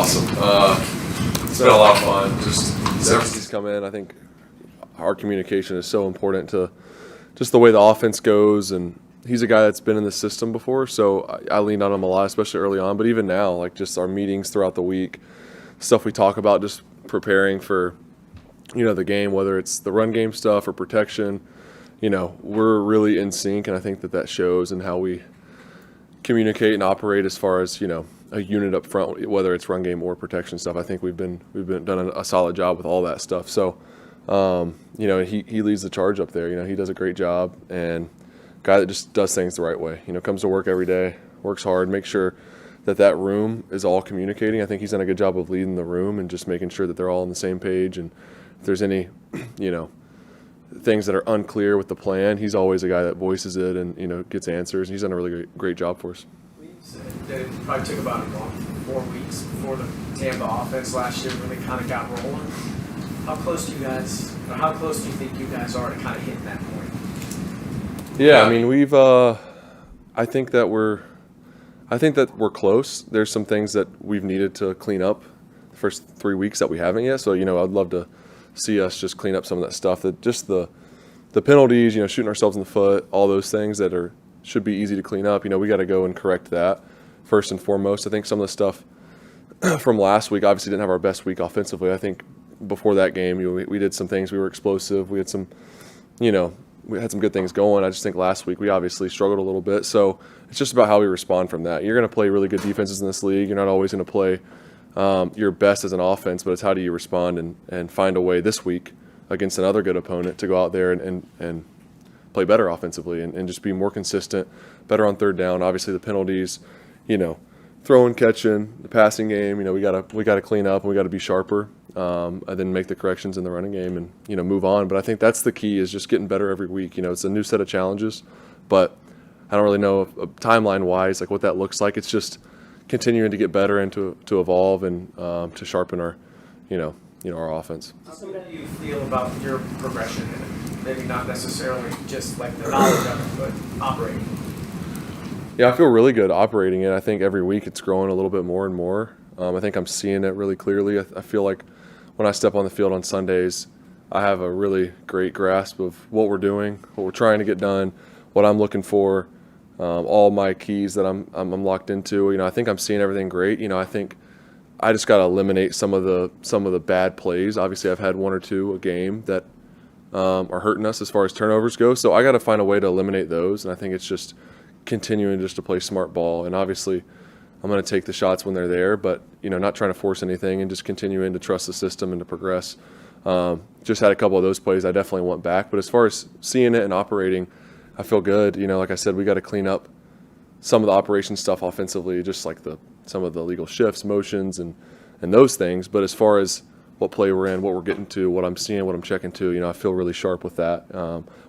awesome. It's been a lot of fun. Just since he's come in, I think our communication is so important to just the way the offense goes, and he's a guy that's been in the system before, so I leaned on him a lot, especially early on. But even now, like just our meetings throughout the week, stuff we talk about, just preparing for, the game, whether it's the run game stuff or protection, we're really in sync, and I think that shows in how we communicate and operate as far as, a unit up front, whether it's run game or protection stuff. I think we've been done a solid job with all that stuff. So, he leads the charge up there. He does a great job, and guy that just does things the right way. Comes to work every day, works hard, makes sure that room is all communicating. I think he's done a good job of leading the room and just making sure that they're all on the same page. And if there's any, things that are unclear with the plan, he's always a guy that voices it and, gets answers. He's done a really great job for us. It probably took about 4 weeks before the Tampa offense last year really kind of got rolling. How close do you think you guys are to kind of hitting that point? Yeah, I mean, I think that we're close. There's some things that we've needed to clean up the first 3 weeks that we haven't yet. So, I'd love to see us just clean up some of that stuff. That just the penalties, shooting ourselves in the foot, all those things that should be easy to clean up. We got to go and correct that first and foremost. I think some of the stuff from last week obviously didn't have our best week offensively. I think before that game, we did some things. We were explosive. We had some, we had some good things going. I just think last week we obviously struggled a little bit. So it's just about how we respond from that. You're going to play really good defenses in this league. You're not always going to play your best as an offense, but it's how do you respond and find a way this week against another good opponent to go out there and play better offensively and just be more consistent, better on third down. Obviously the penalties, throwing, catching, the passing game, we gotta clean up and we got to be sharper, and then make the corrections in the running game and move on. But I think that's the key, is just getting better every week. It's a new set of challenges, but I don't really know timeline wise like what that looks like. It's just continuing to get better and to evolve and to sharpen our our offense. How do you feel about your progression in it? Maybe not necessarily just like the knowledge of it, but operating. Yeah, I feel really good operating it. I think every week it's growing a little bit more and more. I think I'm seeing it really clearly. I feel like when I step on the field on Sundays, I have a really great grasp of what we're doing, what we're trying to get done, what I'm looking for, all my keys that I'm locked into. I think I'm seeing everything great. I think I just got to eliminate some of the bad plays. Obviously, I've had 1 or 2 a game that are hurting us as far as turnovers go. So I got to find a way to eliminate those. And I think it's just continuing just to play smart ball. And obviously, I'm going to take the shots when they're there, but not trying to force anything and just continuing to trust the system and to progress. Just had a couple of those plays I definitely want back. But as far as seeing it and operating, I feel good. Like I said, we got to clean up some of the operation stuff offensively, just like some of the legal shifts, motions, and those things. But as far as what play we're in, what we're getting to, what I'm seeing, what I'm checking to, I feel really sharp with that.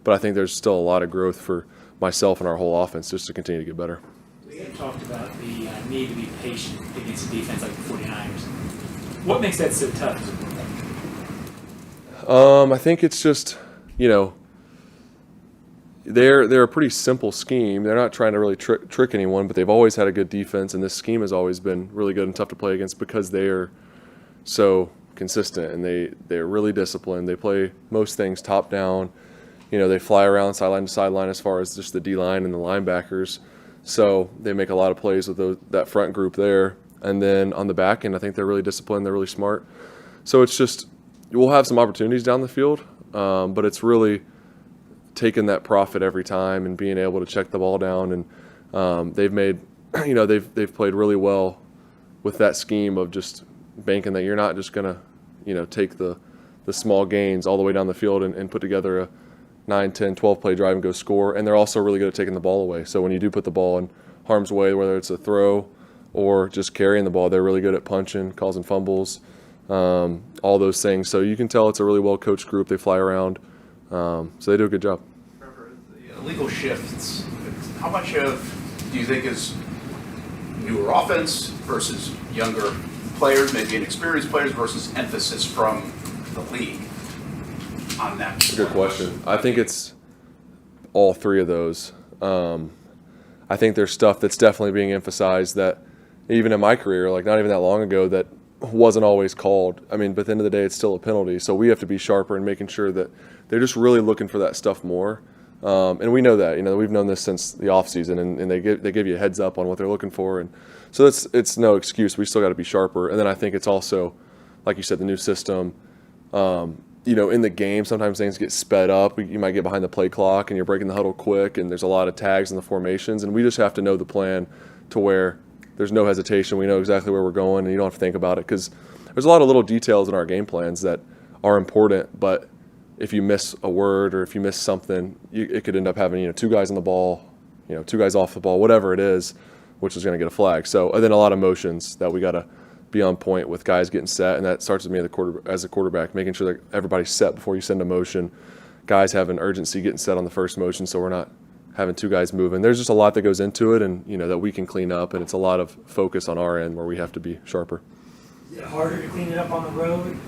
But I think there's still a lot of growth for myself and our whole offense just to continue to get better. We have talked about the need to be patient against a defense like the 49ers. What makes that so tough? I think it's just, they're a pretty simple scheme. They're not trying to really trick anyone, but they've always had a good defense, and this scheme has always been really good and tough to play against because they are so consistent and they're really disciplined. They play most things top down. They fly around sideline to sideline as far as just the D-line and the linebackers. So they make a lot of plays with that front group there. And then on the back end, I think they're really disciplined. They're really smart. So it's just we'll have some opportunities down the field, but it's really taking that profit every time and being able to check the ball down. And they've made, they've played really well with that scheme of just banking that you're not just going to, take the small gains all the way down the field and put together a 9, 10, 12 play drive and go score. And they're also really good at taking the ball away. So when you do put the ball in harm's way, whether it's a throw or just carrying the ball, they're really good at punching, causing fumbles, all those things. So you can tell it's a really well-coached group. They fly around. So they do a good job. Trevor, the illegal shifts, how much of do you think is newer offense versus younger players, maybe inexperienced players, versus emphasis from the league on that? That's a good question. I think it's all three of those. I think there's stuff that's definitely being emphasized that even in my career, like not even that long ago, that wasn't always called. I mean, but at the end of the day, it's still a penalty. So we have to be sharper in making sure that they're just really looking for that stuff more. And we know that. We've known this since the offseason, and they give you a heads up on what they're looking for. And so it's no excuse. We still got to be sharper. And then I think it's also, like you said, the new system. In the game, sometimes things get sped up. You might get behind the play clock, and you're breaking the huddle quick, and there's a lot of tags in the formations. And we just have to know the plan to where there's no hesitation. We know exactly where we're going, and you don't have to think about it, because there's a lot of little details in our game plans that are important, but if you miss a word or if you miss something, it could end up having 2 guys on the ball, 2 guys off the ball, whatever it is, which is going to get a flag. So and then a lot of motions that we got to be on point with, guys getting set, and that starts with me as a quarterback, making sure that everybody's set before you send a motion. Guys have an urgency getting set on the first motion, so we're not having 2 guys moving. There's just a lot that goes into it, and that we can clean up, and it's a lot of focus on our end where we have to be sharper. Is it harder to clean it up on the road,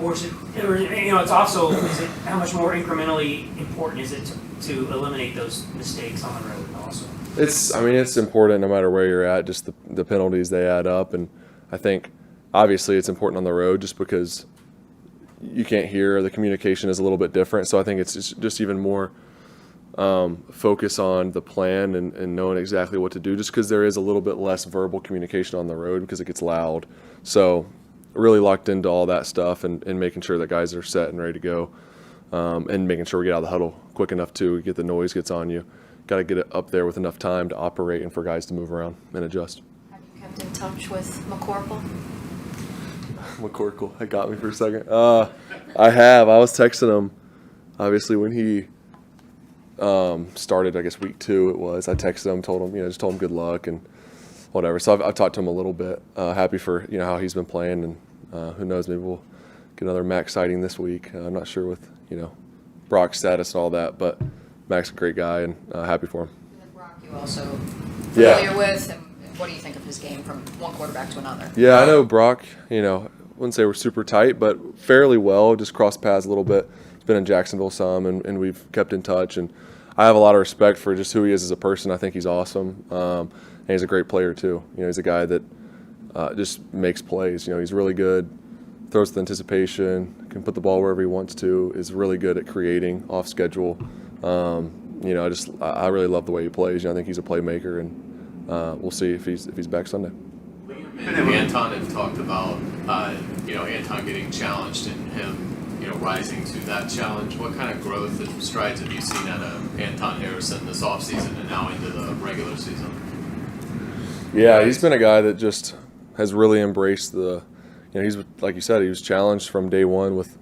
or is it? It's also, is it how much more incrementally important is it to eliminate those mistakes on the road also? It's important no matter where you're at. Just the penalties, they add up, and I think obviously it's important on the road just because you can't hear, the communication is a little bit different. So I think it's just even more focus on the plan and knowing exactly what to do, just because there is a little bit less verbal communication on the road because it gets loud. So really locked into all that stuff and making sure that guys are set and ready to go, and making sure we get out of the huddle quick enough to get the noise gets on you. Got to get it up there with enough time to operate and for guys to move around and adjust. Have you kept in touch with McCorkle? McCorkle, that got me for a second. I have. I was texting him, obviously, when he started, I guess week 2 it was. I texted him, told him, just told him good luck and whatever. So I've talked to him a little bit. Happy for how he's been playing, and who knows, maybe we'll get another Max sighting this week. I'm not sure with Brock's status and all that, but Mac's a great guy, and happy for him. And Brock, you also familiar with, and what do you think of his game from one quarterback to another? Yeah, I know Brock. Wouldn't say we're super tight, but fairly well. Just crossed paths a little bit. He's been in Jacksonville some, and we've kept in touch. And I have a lot of respect for just who he is as a person. I think he's awesome, and he's a great player too. He's a guy that just makes plays. He's really good, throws with anticipation, can put the ball wherever he wants to. Is really good at creating off schedule. I really love the way he plays. I think he's a playmaker, and we'll see if he's back Sunday. And Anton have talked about, Anton getting challenged and him, rising to that challenge. What kind of growth and strides have you seen out of Anton Harrison this offseason and now into the regular season? Yeah, he's been a guy that just has really embraced he's, like you said, he was challenged from day one with,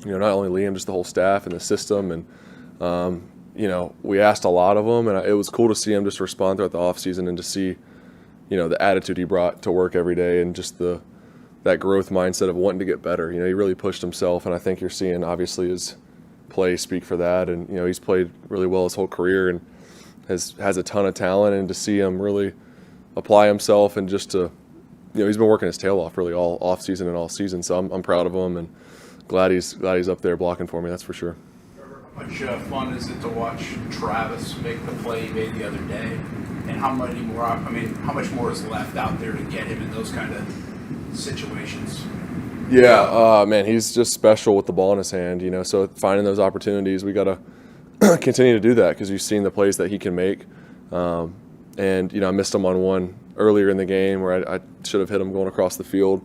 not only Liam, just the whole staff and the system. And, we asked a lot of him, and it was cool to see him just respond throughout the offseason and to see, the attitude he brought to work every day and just that growth mindset of wanting to get better. He really pushed himself, and I think you're seeing obviously his play speak for that. And he's played really well his whole career and has a ton of talent. And to see him really apply himself and just to, he's been working his tail off really all off season and all season. So I'm proud of him and glad he's up there blocking for me. That's for sure. How much fun is it to watch Travis make the play he made the other day? And how much more is left out there to get him in those kind of situations? Yeah, man, he's just special with the ball in his hand, so finding those opportunities, we got to continue to do that because you've seen the plays that he can make. And, I missed him on one earlier in the game where I should have hit him going across the field.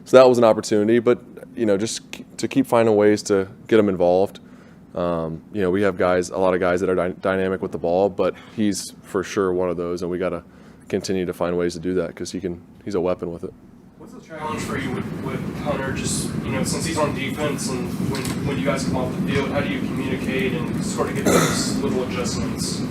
So that was an opportunity, but, just to keep finding ways to get him involved. We have a lot of guys that are dynamic with the ball, but he's for sure one of those, and we got to continue to find ways to do that because he's a weapon with it. What's the challenge for you with Hunter? Just since he's on defense and when you guys come off the field, how do you communicate and sort of get those little adjustments?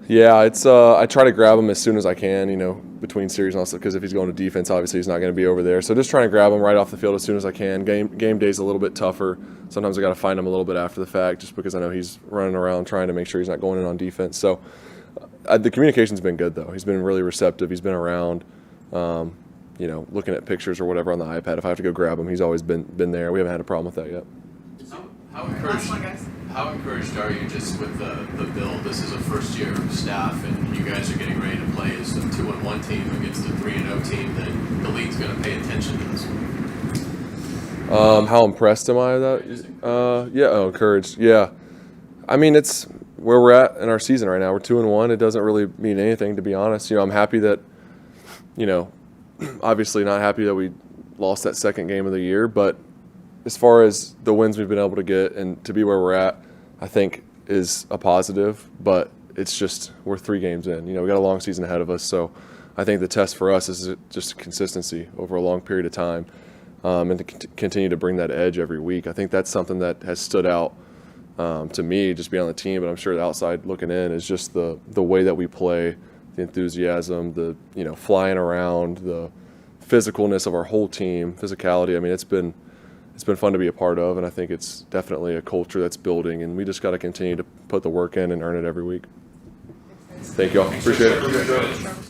Yeah, it's I try to grab him as soon as I can, between series and also because if he's going to defense, obviously he's not going to be over there. So just trying to grab him right off the field as soon as I can. Game day's a little bit tougher. Sometimes I got to find him a little bit after the fact just because I know he's running around trying to make sure he's not going in on defense. So the communication's been good though. He's been really receptive. He's been around, looking at pictures or whatever on the iPad. If I have to go grab him, he's always been there. We haven't had a problem with that yet. How encouraged? How encouraged are you just with the build? This is a first-year staff, and you guys are getting ready to play as a 2-1 team against a 3-0 team that the league's going to pay attention to this. How impressed am I with that? Encouraged. Yeah. I mean, it's where we're at in our season right now. We're 2-1. It doesn't really mean anything, to be honest. I'm happy that, obviously not happy that we lost that second game of the year, but as far as the wins we've been able to get and to be where we're at, I think is a positive, but it's just we're 3 games in. We got a long season ahead of us, so I think the test for us is just consistency over a long period of time, and to continue to bring that edge every week. I think that's something that has stood out to me, just being on the team, but I'm sure the outside looking in is just the way that we play, the enthusiasm, the flying around, the physicalness of our whole team, physicality. I mean, it's been fun to be a part of, and I think it's definitely a culture that's building, and we just got to continue to put the work in and earn it every week. Thank you all. Appreciate it.